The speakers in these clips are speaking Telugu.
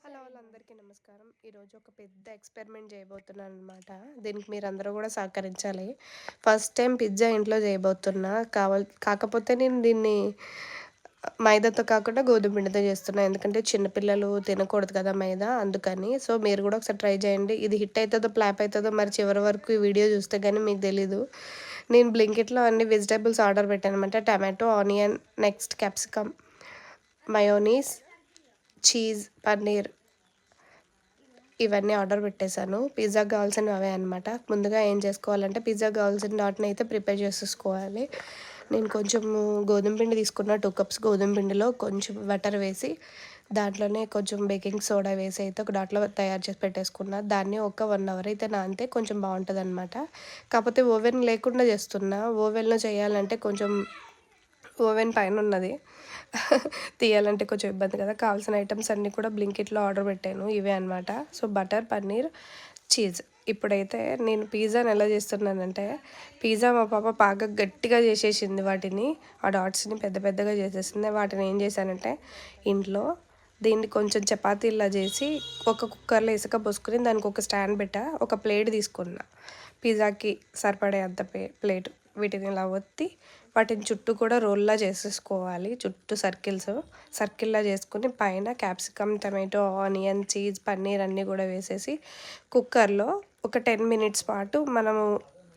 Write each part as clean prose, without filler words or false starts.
హలో వాళ్ళందరికీ నమస్కారం. ఈరోజు ఒక పెద్ద ఎక్స్పెరిమెంట్ చేయబోతున్నాను అనమాట. దీనికి మీరందరూ కూడా సహకరించాలి. ఫస్ట్ టైం పిజ్జా ఇంట్లో చేయబోతున్నా. కాకపోతే నేను దీన్ని మైదాతో కాకుండా గోధుమ పిండితో చేస్తున్నా. ఎందుకంటే చిన్న పిల్లలు తినకూడదు కదా మైదా అందుకని. సో, మీరు కూడా ఒకసారి ట్రై చేయండి. ఇది హిట్ అయితదో, ఫ్లాప్ అయితదో మరి చివరి వరకు ఈ వీడియో చూస్తే గానీ మీకు తెలీదు. నేను బ్లింకిట్‌లో అన్ని వెజిటబుల్స్ ఆర్డర్ పెట్టాననమాట. Tomato, onion, next capsicum, mayonnaise, cheese, paneer ఇవన్నీ ఆర్డర్ పెట్టేశాను. పిజ్జాకి కావాల్సినవి అవే అనమాట. ముందుగా ఏం చేసుకోవాలంటే పిజ్జాకి కావాల్సిన వాటిని అయితే ప్రిపేర్ చేసేసుకోవాలి. నేను కొంచెము గోధుమ పిండి తీసుకున్న 2 కప్స్ గోధుమ పిండిలో కొంచెం బటర్ వేసి దాంట్లోనే కొంచెం బేకింగ్ సోడా వేసి అయితే ఒక దాంట్లో తయారు చేసి పెట్టేసుకున్నా. దాన్ని ఒక 1 అవర్ అయితే నానితే కొంచెం బాగుంటుందన్నమాట. కాకపోతే ఓవెన్ లేకుండా చేస్తున్నా. ఓవెన్‌లో చేయాలంటే కొంచెం ఓవెన్ పైనున్నది. తీయాలంటే కొంచెం ఇబ్బంది కదా! కావాల్సిన ఐటెమ్స్ అన్నీ కూడా బ్లింకిట్‌లో ఆర్డర్ పెట్టాను. ఇవే అనమాట. So, butter, paneer, cheese. ఇప్పుడైతే నేను పిజ్జాని ఎలా చేస్తున్నానంటే, పిజ్జా మా పాప బాగా గట్టిగా చేసేసింది వాటిని. ఆ డాట్స్‌ని పెద్ద పెద్దగా చేసేసింది. వాటిని ఏం చేశానంటే, ఇంట్లో దీన్ని కొంచెం చపాతీలా చేసి ఒక కుక్కర్‌లో ఇసుక పోసుకొని దానికి ఒక స్టాండ్ పెట్టా. ఒక ప్లేట్ తీసుకున్నా. పిజ్జాకి సరిపడే అంత ప్లేట్. వీటిని ఇలా ఒత్తి వాటిని చుట్టూ కూడా రోల్లా చేసేసుకోవాలి. చుట్టూ సర్కిల్లా చేసుకొని పైన capsicum, tomato, onion, cheese, paneer అన్నీ కూడా వేసేసి కుక్కర్లో ఒక 10 మినిట్స్ పాటు మనము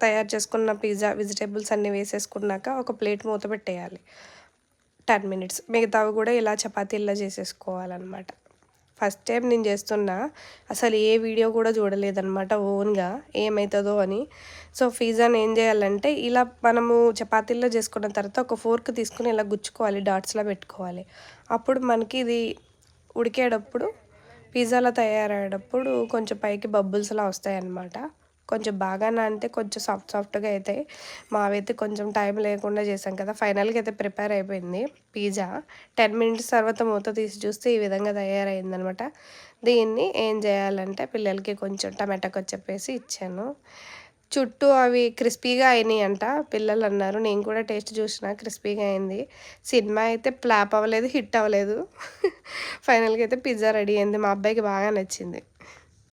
తయారు చేసుకున్న పిజ్జా వెజిటేబుల్స్ అన్నీ వేసేసుకున్నాక ఒక ప్లేట్ మూత పెట్టేయాలి. 10 మినిట్స్. మిగతావి కూడా ఇలా చపాతీల్లా చేసేసుకోవాలన్నమాట. ఫస్ట్ టైం నేను చేస్తున్నా. అసలు ఏ వీడియో కూడా చూడలేదనమాట ఓన్‌గా ఏమైతదో అని. సో, పిజ్జాని ఏం చేయాలంటే ఇలా మనము చపాతీల్లో చేసుకున్న తర్వాత ఒక ఫోర్క్ తీసుకొని ఇలా గుచ్చుకోవాలి. డాట్స్‌లా పెట్టుకోవాలి. అప్పుడు మనకి ఇది ఉడికేటప్పుడు పిజ్జాలా తయారయ్యేటప్పుడు కొంచెం పైకి బబుల్స్‌లా వస్తాయన్నమాట. కొంచెం బాగా నానితే కొంచెం సాఫ్ట్‌గా అయితాయి. మావైతే కొంచెం టైం లేకుండా చేశాం కదా! ఫైనల్‌గా అయితే ప్రిపేర్ అయిపోయింది పిజ్జా. 10 మినిట్స్ తర్వాత మూత తీసి చూస్తే ఈ విధంగా తయారయిందనమాట. దీన్ని ఏం చేయాలంటే పిల్లలకి కొంచెం టమాటా కచ్చప్పేసి ఇచ్చాను. చుట్టూ అవి క్రిస్పీగా అయినాయంట పిల్లలన్నారు. నేను కూడా టేస్ట్ చూసిన క్రిస్పీగా అయింది. సినిమా అయితే ఫ్లాప్ అవ్వలేదు, హిట్ అవ్వలేదు. ఫైనల్‌గా అయితే పిజ్జా రెడీ అయింది. మా అబ్బాయికి బాగా నచ్చింది.